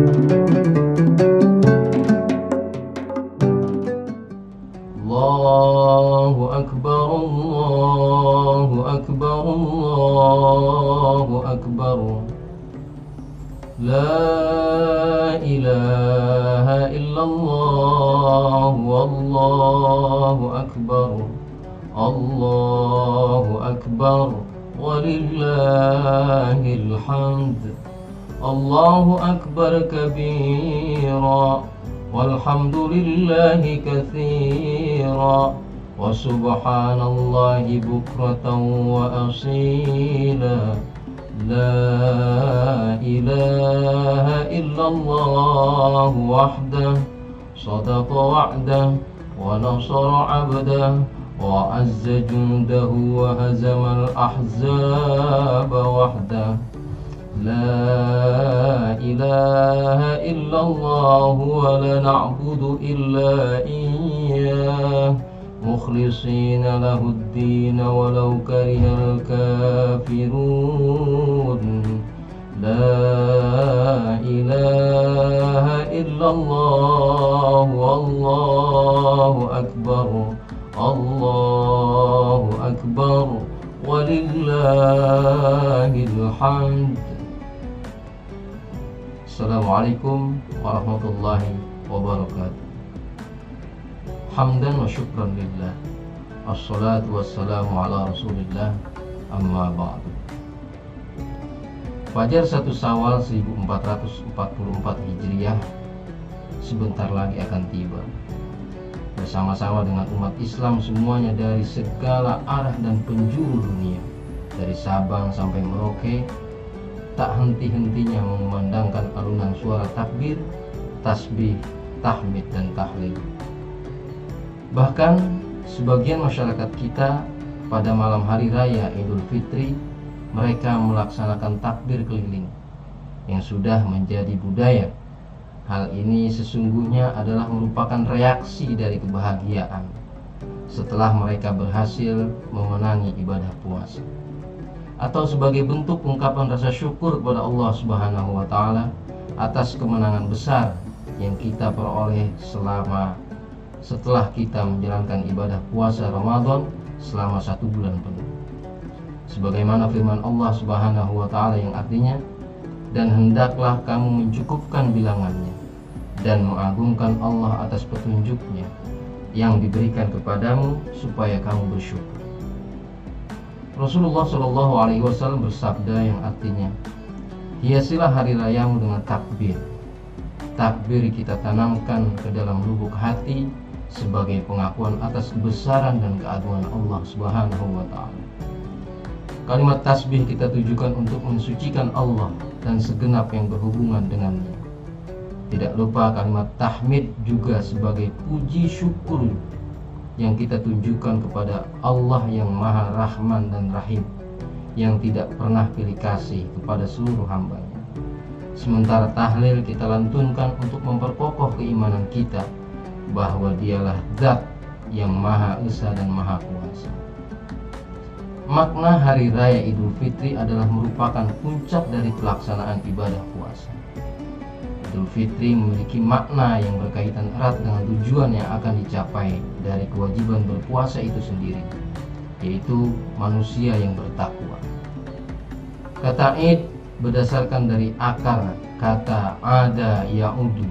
Allahu Akbar, Allahu Akbar, Allahu Akbar. La ilaha illallah, wallahu akbar, Allahu akbar, walillahil hamd. Allahu akbar kabira, walhamdulillahi katsira, wa subhanallahi bukratan wa asila. La ilaha illallah wahdah, sadaqa wa'dah, wa nasara 'abdah, wa azza jundahu, wa hazamal ahzaba wahdah. La ilaha illallah, wa la na'budu illa iyyah, mukhlisina lahuddin walau karihal kafirun. La ilaha illallah, wallahu akbar, Allahu akbar, walillahil hamd. Assalamualaikum warahmatullahi wabarakatuh. Hamdan wa syukran lillah, assalatu wassalamu ala rasulillah, amma ba'du. Fajar 1 Syawal 1444 Hijriah sebentar lagi akan tiba. Bersama-sama dengan umat Islam semuanya dari segala arah dan penjuru dunia, dari Sabang sampai Merauke, tak henti-hentinya mengumandangkan alunan suara takbir, tasbih, tahmid dan tahlil. Bahkan sebagian masyarakat kita pada malam hari raya Idul Fitri, mereka melaksanakan takbir keliling yang sudah menjadi budaya. Hal ini sesungguhnya adalah merupakan reaksi dari kebahagiaan setelah mereka berhasil memenangi ibadah puasa, atau sebagai bentuk ungkapan rasa syukur kepada Allah Subhanahu wa Ta'ala atas kemenangan besar yang kita peroleh setelah kita menjalankan ibadah puasa Ramadan selama 1 bulan penuh. Sebagaimana firman Allah Subhanahu wa Ta'ala yang artinya, dan hendaklah kamu mencukupkan bilangannya dan mengagungkan Allah atas petunjuknya yang diberikan kepadamu supaya kamu bersyukur. Rasulullah Shallallahu Alaihi Wasallam bersabda yang artinya, hiasilah hari rayamu dengan takbir. Takbir kita tanamkan ke dalam lubuk hati sebagai pengakuan atas kebesaran dan keagungan Allah Subhanahu wa Ta'ala. Kalimat tasbih kita tujukan untuk mensucikan Allah dan segenap yang berhubungan dengannya. Tidak lupa kalimat tahmid juga sebagai puji syukur yang kita tunjukkan kepada Allah yang Maha Rahman dan Rahim, yang tidak pernah pilih kasih kepada seluruh hambanya. Sementara tahlil kita lantunkan untuk memperkokoh keimanan kita bahwa dialah Zat yang Maha Esa dan Maha Kuasa. Makna hari raya Idul Fitri adalah merupakan puncak dari pelaksanaan ibadah puasa. Idul Fitri memiliki makna yang berkaitan erat dengan tujuan yang akan dicapai dari kewajiban berpuasa itu sendiri, yaitu manusia yang bertakwa. Kata Id berdasarkan dari akar kata ada ya'udu,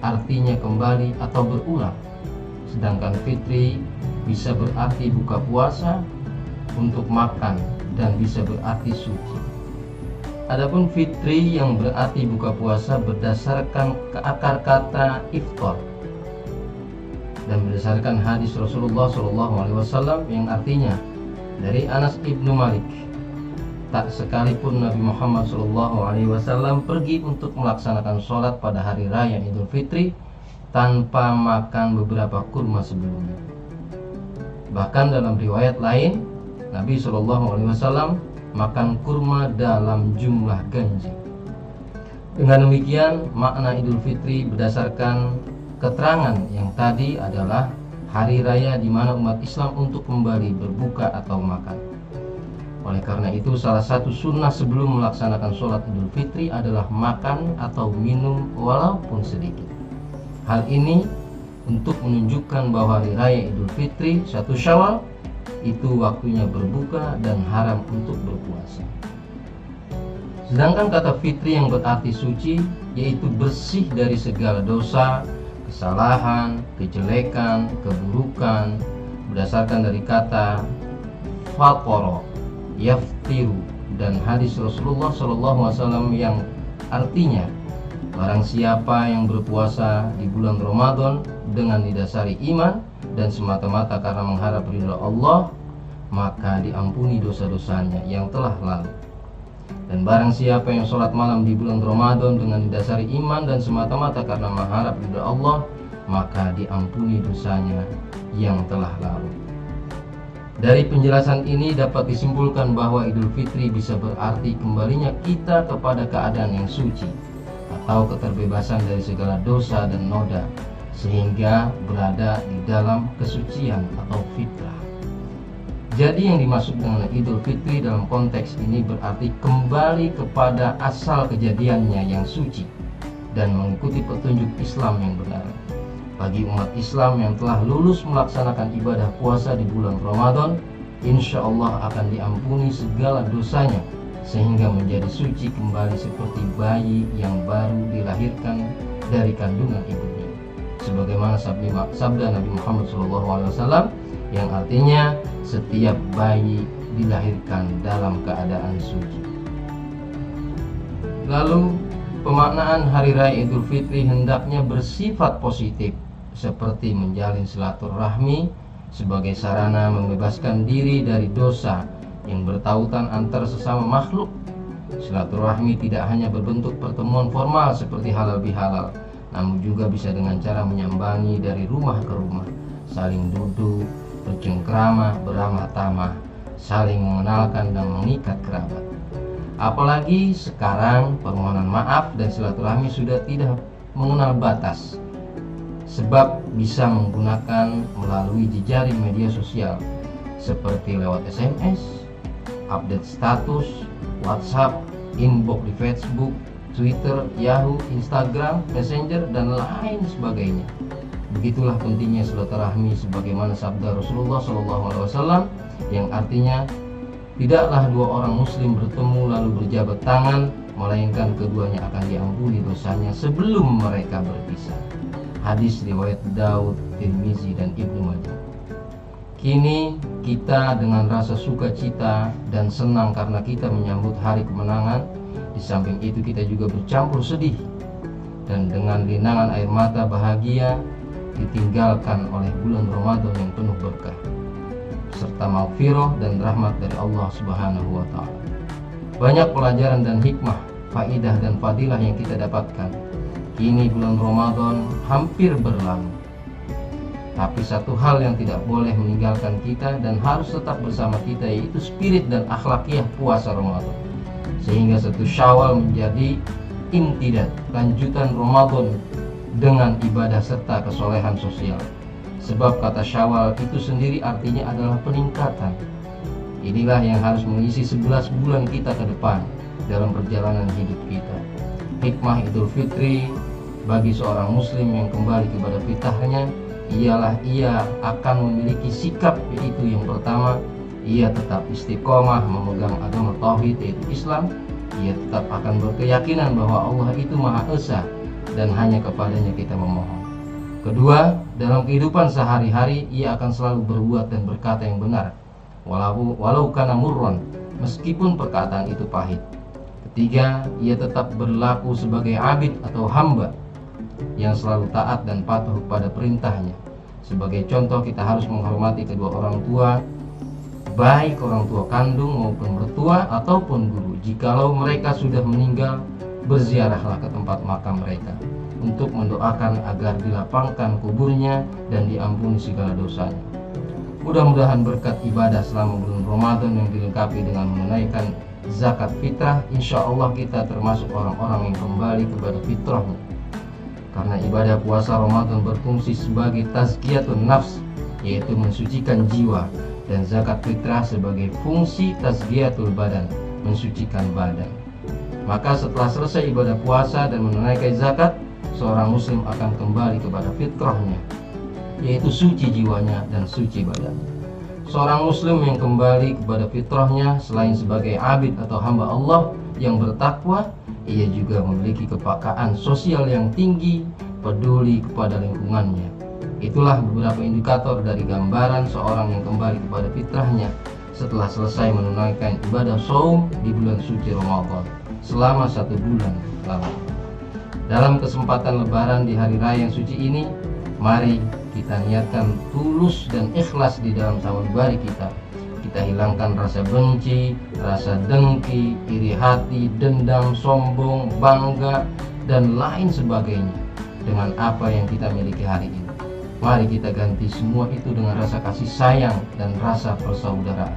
artinya kembali atau berulang. Sedangkan Fitri bisa berarti buka puasa, untuk makan, dan bisa berarti suci. Adapun fitri yang berarti buka puasa berdasarkan ke akar kata iftar dan berdasarkan hadis Rasulullah SAW yang artinya dari Anas ibnu Malik, tak sekalipun Nabi Muhammad SAW pergi untuk melaksanakan sholat pada hari raya Idul Fitri tanpa makan beberapa kurma sebelumnya. Bahkan dalam riwayat lain, Nabi SAW makan kurma dalam jumlah ganjil. Dengan demikian, makna Idul Fitri berdasarkan keterangan yang tadi adalah hari raya di mana umat Islam untuk kembali berbuka atau makan. Oleh karena itu, salah satu sunnah sebelum melaksanakan sholat Idul Fitri adalah makan atau minum walaupun sedikit. Hal ini untuk menunjukkan bahwa hari raya Idul Fitri 1 Syawal itu waktunya berbuka dan haram untuk berpuasa. Sedangkan kata fitri yang berarti suci, yaitu bersih dari segala dosa, kesalahan, kejelekan, keburukan, berdasarkan dari kata fatoro, yaftiru, dan hadis Rasulullah SAW yang artinya barang siapa yang berpuasa di bulan Ramadan dengan didasari iman dan semata-mata karena mengharap ridha Allah, maka diampuni dosa-dosanya yang telah lalu. Dan barang siapa yang sholat malam di bulan Ramadan dengan didasari iman dan semata-mata karena mengharap ridha Allah, maka diampuni dosanya yang telah lalu. Dari penjelasan ini dapat disimpulkan bahwa Idul Fitri bisa berarti kembalinya kita kepada keadaan yang suci atau keterbebasan dari segala dosa dan noda, sehingga berada di dalam kesucian atau fitrah. Jadi yang dimaksud dengan Idul Fitri dalam konteks ini berarti kembali kepada asal kejadiannya yang suci dan mengikuti petunjuk Islam yang benar. Bagi umat Islam yang telah lulus melaksanakan ibadah puasa di bulan Ramadan, insya Allah akan diampuni segala dosanya sehingga menjadi suci kembali seperti bayi yang baru dilahirkan dari kandungan ibunya. Sebagaimana sabda Nabi Muhammad SAW yang artinya setiap bayi dilahirkan dalam keadaan suci. Lalu pemaknaan hari raya Idul Fitri hendaknya bersifat positif, seperti menjalin silaturahmi sebagai sarana membebaskan diri dari dosa yang bertautan antar sesama makhluk. Silaturahmi tidak hanya berbentuk pertemuan formal seperti halal bihalal, namun juga bisa dengan cara menyambangi dari rumah ke rumah, saling duduk, bercengkrama, beramah tamah, saling mengenalkan dan mengikat kerabat. Apalagi sekarang permohonan maaf dan silaturahmi sudah tidak mengenal batas, sebab bisa menggunakan melalui jejaring media sosial seperti lewat SMS, update status, WhatsApp, inbox di Facebook, Twitter, Yahoo, Instagram, Messenger, dan lain sebagainya. Begitulah pentingnya silaturahmi sebagaimana sabda Rasulullah SAW yang artinya tidaklah dua orang muslim bertemu lalu berjabat tangan, melainkan keduanya akan diampuni dosanya sebelum mereka berpisah. Hadis riwayat Daud, Tirmizi, dan Ibnu Majah. Kini kita dengan rasa sukacita dan senang karena kita menyambut hari kemenangan. Di samping itu kita juga bercampur sedih dan dengan linangan air mata bahagia ditinggalkan oleh bulan Ramadan yang penuh berkah serta maghfirah dan rahmat dari Allah Subhanahu wa taala. Banyak pelajaran dan hikmah, faidah dan fadilah yang kita dapatkan. Kini bulan Ramadan hampir berlalu. Tapi satu hal yang tidak boleh meninggalkan kita dan harus tetap bersama kita, yaitu spirit dan akhlakiah puasa Ramadan. Sehingga 1 Syawal menjadi imtidad, lanjutan Ramadan dengan ibadah serta kesolehan sosial. Sebab kata Syawal itu sendiri artinya adalah peningkatan. Inilah yang harus mengisi 11 bulan kita ke depan dalam perjalanan hidup kita. Hikmah Idul Fitri bagi seorang muslim yang kembali kepada fitrahnya ialah ia akan memiliki sikap, yaitu yang pertama, ia tetap istiqomah memegang agama tauhid yaitu Islam. Ia tetap akan berkeyakinan bahwa Allah itu Maha Esa dan hanya kepadanya kita memohon. Kedua, dalam kehidupan sehari-hari ia akan selalu berbuat dan berkata yang benar, walau kana murran, meskipun perkataan itu pahit. Ketiga, ia tetap berlaku sebagai abid atau hamba yang selalu taat dan patuh kepada perintahnya. Sebagai contoh, kita harus menghormati kedua orang tua, baik orang tua kandung maupun mertua ataupun guru. Jikalau mereka sudah meninggal, berziarahlah ke tempat makam mereka untuk mendoakan agar dilapangkan kuburnya dan diampuni segala dosanya. Mudah-mudahan berkat ibadah selama bulan Ramadan yang dilengkapi dengan menunaikan zakat fitrah, insya Allah kita termasuk orang-orang yang kembali kepada fitrahnya. Karena ibadah puasa Ramadan berfungsi sebagai tazkiyatun nafs, yaitu mensucikan jiwa dan zakat fitrah sebagai fungsi tazkiyatul badan, mensucikan badan. Maka setelah selesai ibadah puasa dan menunaikan zakat, seorang muslim akan kembali kepada fitrahnya, yaitu suci jiwanya dan suci badannya. Seorang muslim yang kembali kepada fitrahnya selain sebagai abid atau hamba Allah yang bertakwa, ia juga memiliki kepekaan sosial yang tinggi, peduli kepada lingkungannya. Itulah beberapa indikator dari gambaran seorang yang kembali kepada fitrahnya setelah selesai menunaikan ibadah shaum di bulan suci Ramadan selama 1 bulan lamanya. Dalam kesempatan lebaran di hari raya yang suci ini, mari kita niatkan tulus dan ikhlas di dalam sanubari kita. Kita hilangkan rasa benci, rasa dengki, iri hati, dendam, sombong, bangga, dan lain sebagainya dengan apa yang kita miliki hari ini. Mari kita ganti semua itu dengan rasa kasih sayang dan rasa persaudaraan.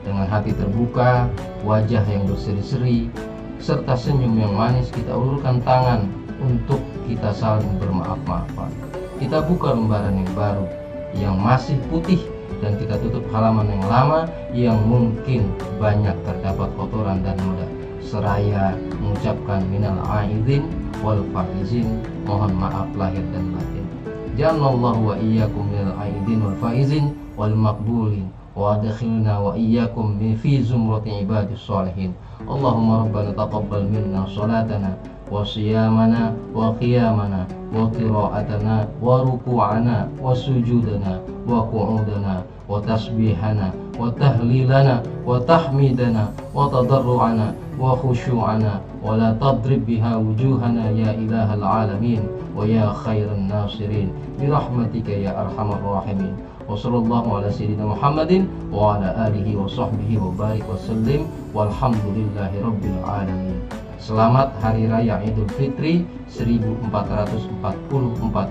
Dengan hati terbuka, wajah yang berseri-seri, serta senyum yang manis, kita ulurkan tangan untuk kita saling bermaaf-maafan. Kita buka lembaran yang baru yang masih putih, dan kita tutup halaman yang lama yang mungkin banyak terdapat kotoran dan noda, seraya mengucapkan minal aidin wal faizin, mohon maaf lahir dan batin. Jannallahu wa iyyakum minal aidin wal faizin wal maqbulin wa adkhilna wa iyyakum fi zumrati ibadis sholihin. Allahumma rabbana taqabbal minna salatana wa siyamana wa qiyamana wa qira'atana wa ruku'ana wa sujudana wa qu'udana wa tasbihana wa tahlilana wa tahmidana wa tadarru'ana wa khusyu'ana wa la tadrib biha wujuhana ya ilahal alamin wa ya khairan nasirin birahmatika ya arhamar rahimin. Wa sallallahu ala sayyidina Muhammadin wa ala alihi wa sahbihi wa barik wa sallim walhamdulillahi rabbil alamin. Selamat Hari Raya Idul Fitri 1444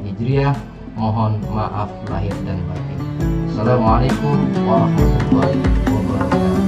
Hijriah. Mohon maaf lahir dan batin. Assalamualaikum warahmatullahi wabarakatuh.